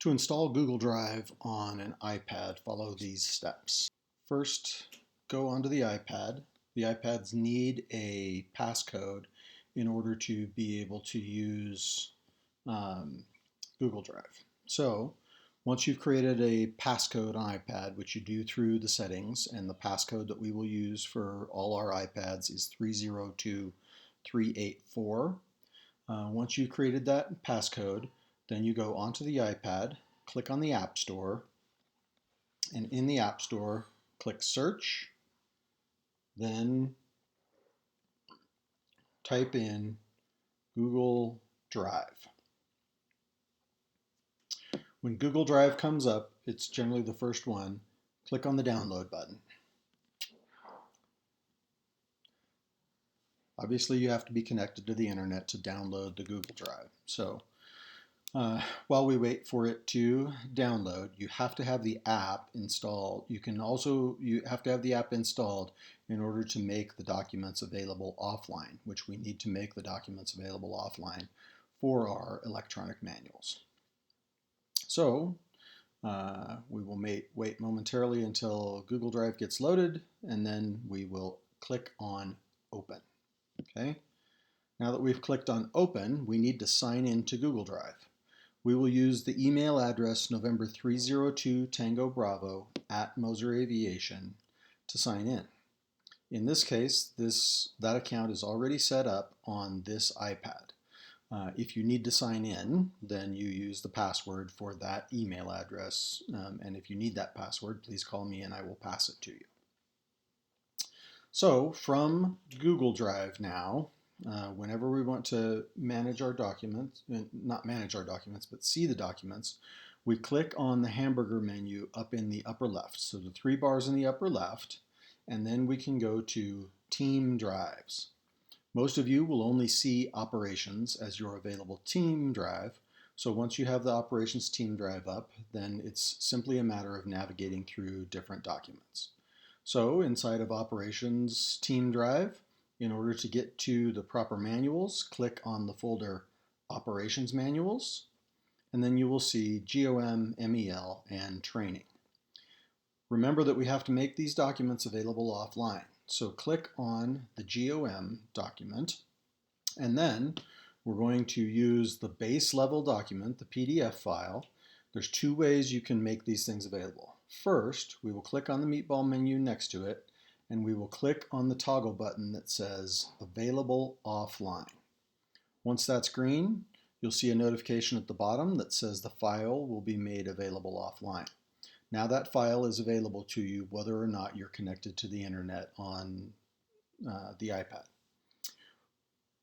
To install Google Drive on an iPad, follow these steps. First, go onto the iPad. The iPads need a passcode in order to be able to use Google Drive. So, once you've created a passcode on iPad, which you do through the settings, and the passcode that we will use for all our iPads is 302384. Once you've created that passcode, then you go onto the iPad, click on the App Store, and in the App Store, click Search, then type in Google Drive. When Google Drive comes up, it's generally the first one, click on the Download button. Obviously, you have to be connected to the internet to download the Google Drive. So while we wait for it to download, you have to have the app installed. You have to have the app installed in order to make the documents available offline, which we need to make the documents available offline for our electronic manuals. So we will wait momentarily until Google Drive gets loaded, and then we will click on Open. Okay. Now that we've clicked on Open, we need to sign in to Google Drive. We will use the email address November 302 Tango Bravo at Moser Aviation to sign in. In this case, that account is already set up on this iPad. If you need to sign in, then you use the password for that email address. And if you need that password, please call me and I will pass it to you. So from Google Drive now, whenever we want to manage our documents, not manage our documents, but see the documents, we click on the hamburger menu up in the upper left. So the 3 bars in the upper left, and then we can go to Team Drives. Most of you will only see Operations as your available team drive. So once you have the Operations team drive up, then it's simply a matter of navigating through different documents. So inside of Operations Team Drive, in order to get to the proper manuals, click on the folder Operations Manuals, and then you will see GOM, MEL, and Training. Remember that we have to make these documents available offline. So click on the GOM document, and then we're going to use the base level document, the PDF file. There's 2 ways you can make these things available. First, we will click on the meatball menu next to it, and we will click on the toggle button that says Available Offline. Once that's green, you'll see a notification at the bottom that says the file will be made available offline. Now that file is available to you whether or not you're connected to the internet on the iPad.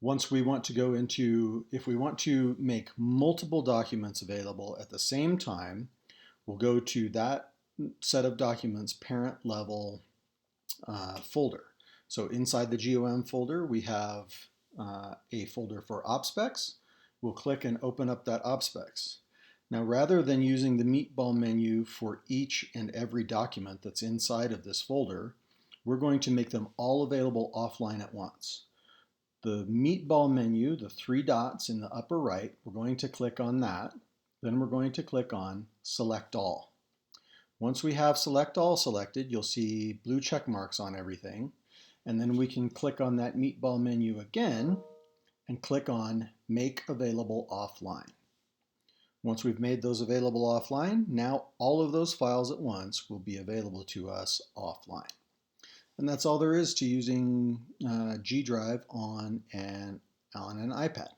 Once we want to go into, if we want to make multiple documents available at the same time, we'll go to that set of documents parent level folder. So inside the GOM folder, we have a folder for OpSpecs. We'll click and open up that OpSpecs. Now, rather than using the meatball menu for each and every document that's inside of this folder, we're going to make them all available offline at once. The meatball menu, the 3 dots in the upper right, we're going to click on that. Then we're going to click on Select All. Once we have Select All selected, you'll see blue check marks on everything. And then we can click on that meatball menu again and click on Make Available Offline. Once we've made those available offline, now all of those files at once will be available to us offline. And that's all there is to using G Drive on an iPad.